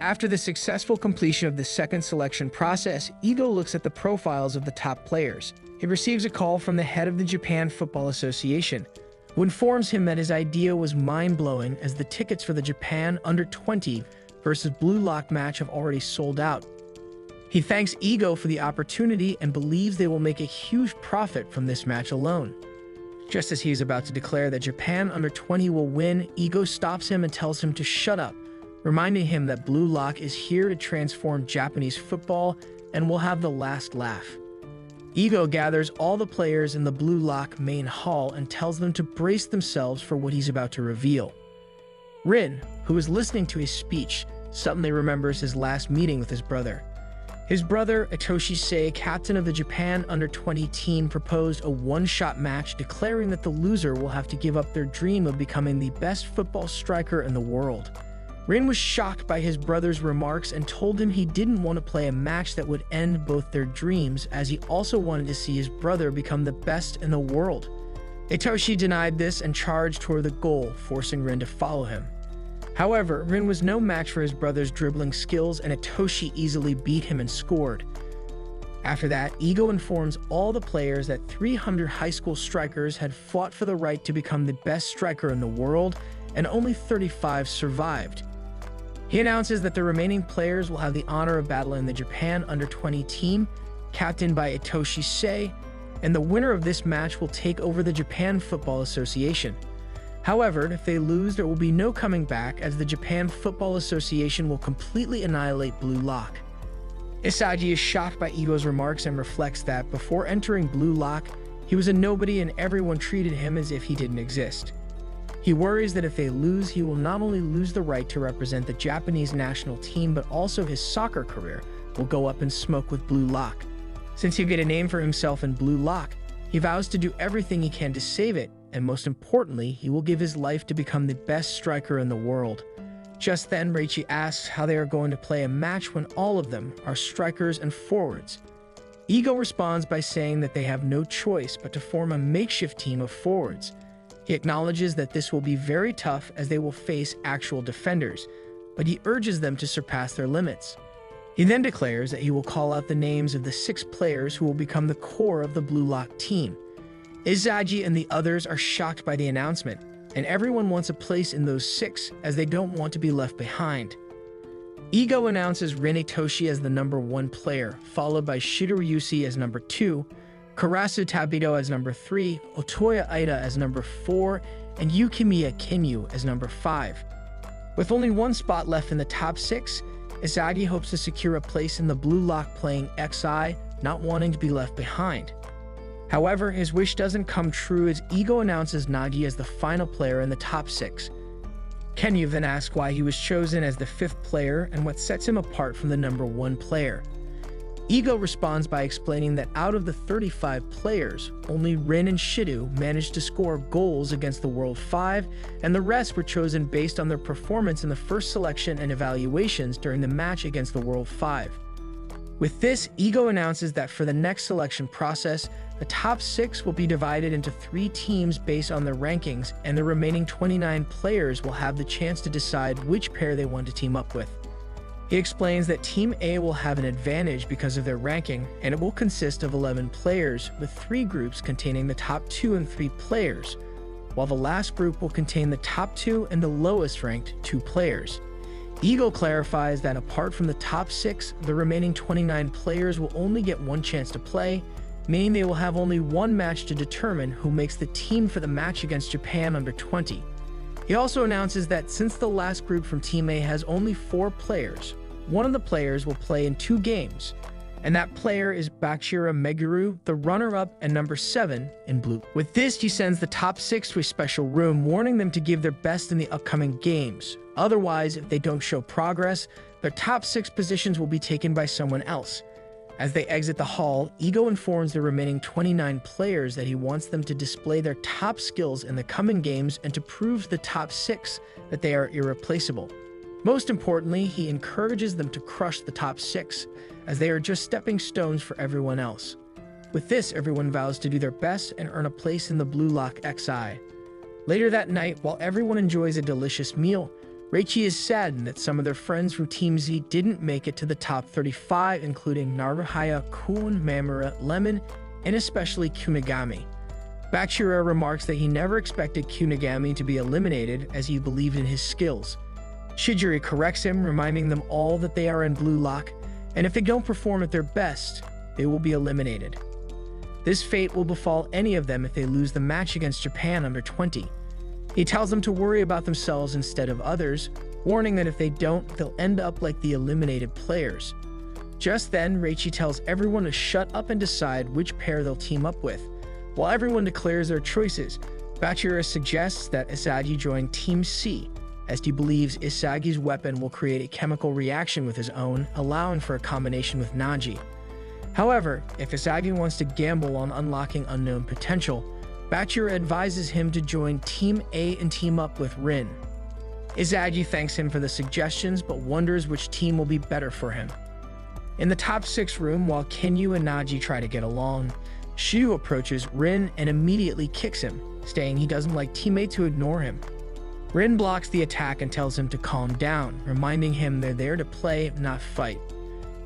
After the successful completion of the second selection process, Ego looks at the profiles of the top players. He receives a call from the head of the Japan Football Association, who informs him that his idea was mind-blowing as the tickets for the Japan Under-20 versus Blue Lock match have already sold out. He thanks Ego for the opportunity and believes they will make a huge profit from this match alone. Just as he is about to declare that Japan Under-20 will win, Ego stops him and tells him to shut up, reminding him that Blue Lock is here to transform Japanese football and will have the last laugh. Ego gathers all the players in the Blue Lock main hall and tells them to brace themselves for what he's about to reveal. Rin, who is listening to his speech, suddenly remembers his last meeting with his brother. His brother, Itoshi Sei, captain of the Japan Under-20 team, proposed a one-shot match, declaring that the loser will have to give up their dream of becoming the best football striker in the world. Rin was shocked by his brother's remarks and told him he didn't want to play a match that would end both their dreams, as he also wanted to see his brother become the best in the world. Itoshi denied this and charged toward the goal, forcing Rin to follow him. However, Rin was no match for his brother's dribbling skills, and Itoshi easily beat him and scored. After that, Ego informs all the players that 300 high school strikers had fought for the right to become the best striker in the world, and only 35 survived. He announces that the remaining players will have the honor of battling the Japan Under-20 team, captained by Itoshi Sei, and the winner of this match will take over the Japan Football Association. However, if they lose, there will be no coming back, as the Japan Football Association will completely annihilate Blue Lock. Isagi is shocked by Ego's remarks and reflects that before entering Blue Lock, he was a nobody and everyone treated him as if he didn't exist. He worries that if they lose, he will not only lose the right to represent the Japanese national team, but also his soccer career will go up in smoke with Blue Lock. Since he'll get a name for himself in Blue Lock, he vows to do everything he can to save it, and most importantly, he will give his life to become the best striker in the world. Just then, Reichi asks how they are going to play a match when all of them are strikers and forwards. Ego responds by saying that they have no choice but to form a makeshift team of forwards. He acknowledges that this will be very tough as they will face actual defenders, but he urges them to surpass their limits. He then declares that he will call out the names of the 6 players who will become the core of the Blue Lock team. Izagi and the others are shocked by the announcement, and everyone wants a place in those 6 as they don't want to be left behind. Ego announces Rin Itoshi as the number 1 player, followed by Shigeru Yusi as number 2, Karasu Tabito as number 3, Otoya Aida as number 4, and Yukimiya Kinyu as number 5. With only one spot left in the top 6, Izagi hopes to secure a place in the Blue Lock playing XI, not wanting to be left behind. However, his wish doesn't come true as Ego announces Nagi as the final player in the top 6. Kinyu then asks why he was chosen as the 5th player and what sets him apart from the number 1 player. Ego responds by explaining that out of the 35 players, only Rin and Shido managed to score goals against the World 5, and the rest were chosen based on their performance in the first selection and evaluations during the match against the World 5. With this, Ego announces that for the next selection process, the top 6 will be divided into 3 teams based on their rankings, and the remaining 29 players will have the chance to decide which pair they want to team up with. He explains that Team A will have an advantage because of their ranking, and it will consist of 11 players, with 3 groups containing the top 2 and 3 players, while the last group will contain the top 2 and the lowest ranked 2 players. Ego clarifies that apart from the top 6, the remaining 29 players will only get 1 chance to play, meaning they will have only 1 match to determine who makes the team for the match against Japan Under-20. He also announces that since the last group from Team A has only 4 players, one of the players will play in 2 games, and that player is Bakshira Meguru, the runner-up and number 7 in blue. With this, he sends the top 6 to a special room, warning them to give their best in the upcoming games. Otherwise, if they don't show progress, their top 6 positions will be taken by someone else. As they exit the hall, Ego informs the remaining 29 players that he wants them to display their top skills in the coming games and to prove to the top 6 that they are irreplaceable. Most importantly, he encourages them to crush the top 6, as they are just stepping stones for everyone else. With this, everyone vows to do their best and earn a place in the Blue Lock XI. Later that night, while everyone enjoys a delicious meal, Reichi is saddened that some of their friends from Team Z didn't make it to the top 35, including Naruhaya, Kun, Mamura, Lemon, and especially Kunigami. Bachira remarks that he never expected Kunigami to be eliminated as he believed in his skills. Shijiri corrects him, reminding them all that they are in Blue Lock, and if they don't perform at their best, they will be eliminated. This fate will befall any of them if they lose the match against Japan under 20. He tells them to worry about themselves instead of others, warning that if they don't, they'll end up like the eliminated players. Just then, Reichi tells everyone to shut up and decide which pair they'll team up with. While everyone declares their choices, Bachira suggests that Isagi join Team C, as he believes Isagi's weapon will create a chemical reaction with his own, allowing for a combination with Naji. However, if Isagi wants to gamble on unlocking unknown potential, Bachira advises him to join Team A and team up with Rin. Isagi thanks him for the suggestions, but wonders which team will be better for him. In the top 6 room, while Kinyu and Naji try to get along, Shu approaches Rin and immediately kicks him, saying he doesn't like teammates who ignore him. Rin blocks the attack and tells him to calm down, reminding him they're there to play, not fight.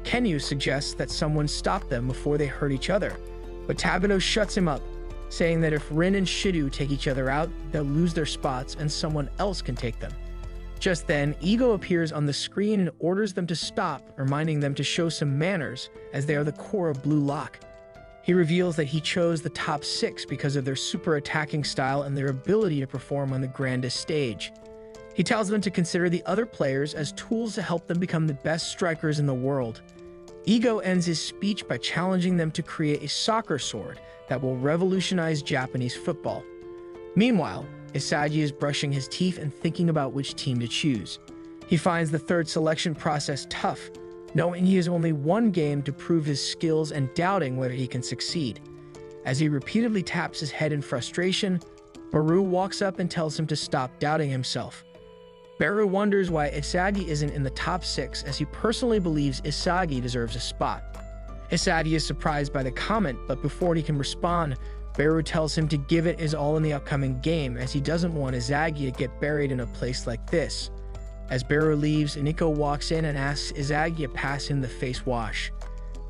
Kinyu suggests that someone stop them before they hurt each other, but Tabito shuts him up, saying that if Rin and Shidu take each other out, they'll lose their spots and someone else can take them. Just then, Ego appears on the screen and orders them to stop, reminding them to show some manners, as they are the core of Blue Lock. He reveals that he chose the top 6 because of their super attacking style and their ability to perform on the grandest stage. He tells them to consider the other players as tools to help them become the best strikers in the world. Ego ends his speech by challenging them to create a soccer sword that will revolutionize Japanese football. Meanwhile, Isagi is brushing his teeth and thinking about which team to choose. He finds the third selection process tough, knowing he has only one game to prove his skills and doubting whether he can succeed. As he repeatedly taps his head in frustration, Baru walks up and tells him to stop doubting himself. Baru wonders why Isagi isn't in the top 6, as he personally believes Isagi deserves a spot. Isagi is surprised by the comment, but before he can respond, Baru tells him to give it his all in the upcoming game, as he doesn't want Isagi to get buried in a place like this. As Baru leaves, Nico walks in and asks Isagi to pass him the face wash.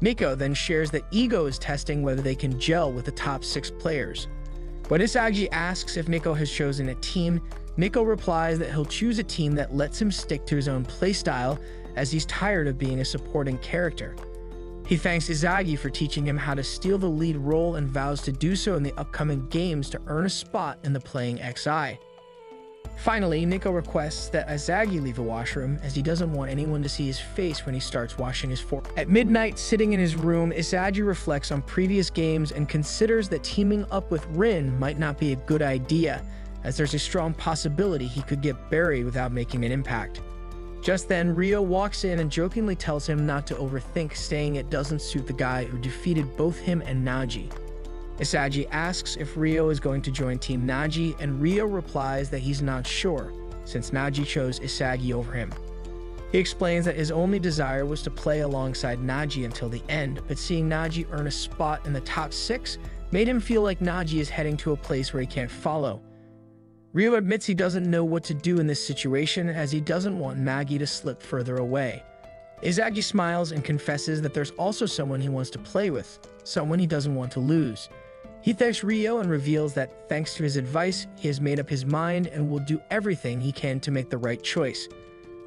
Nico then shares that Ego is testing whether they can gel with the top 6 players. When Isagi asks if Nico has chosen a team, Nico replies that he'll choose a team that lets him stick to his own playstyle, as he's tired of being a supporting character. He thanks Isagi for teaching him how to steal the lead role and vows to do so in the upcoming games to earn a spot in the playing XI. Finally, Nico requests that Isagi leave the washroom, as he doesn't want anyone to see his face when he starts washing his fork. At midnight, sitting in his room, Isagi reflects on previous games and considers that teaming up with Rin might not be a good idea, as there's a strong possibility he could get buried without making an impact. Just then, Ryo walks in and jokingly tells him not to overthink, saying it doesn't suit the guy who defeated both him and Naji. Isagi asks if Ryo is going to join Team Naji, and Ryo replies that he's not sure, since Naji chose Isagi over him. He explains that his only desire was to play alongside Naji until the end, but seeing Naji earn a spot in the top 6 made him feel like Naji is heading to a place where he can't follow. Ryo admits he doesn't know what to do in this situation, as he doesn't want Magi to slip further away. Isagi smiles and confesses that there's also someone he wants to play with, someone he doesn't want to lose. He thanks Ryo and reveals that, thanks to his advice, he has made up his mind and will do everything he can to make the right choice.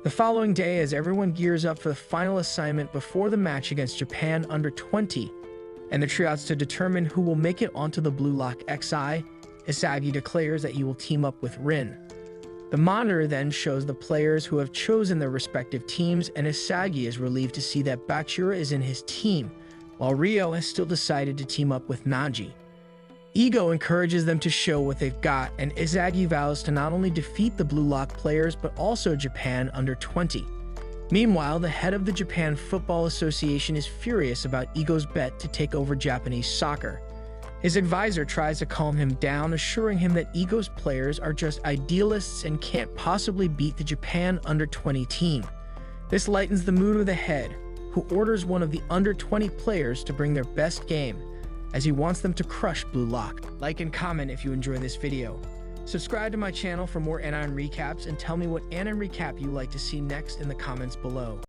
The following day, as everyone gears up for the final assignment before the match against Japan under 20, and the tryouts to determine who will make it onto the Blue Lock XI, Isagi declares that he will team up with Rin. The monitor then shows the players who have chosen their respective teams, and Isagi is relieved to see that Bachira is in his team, while Ryo has still decided to team up with Naji. Ego encourages them to show what they've got, and Isagi vows to not only defeat the Blue Lock players, but also Japan under 20. Meanwhile, the head of the Japan Football Association is furious about Ego's bet to take over Japanese soccer. His advisor tries to calm him down, assuring him that Ego's players are just idealists and can't possibly beat the Japan under 20 team. This lightens the mood of the head, who orders one of the under 20 players to bring their best game, as he wants them to crush Blue Lock. Like and comment if you enjoy this video. Subscribe to my channel for more anime recaps and tell me what anime recap you'd like to see next in the comments below.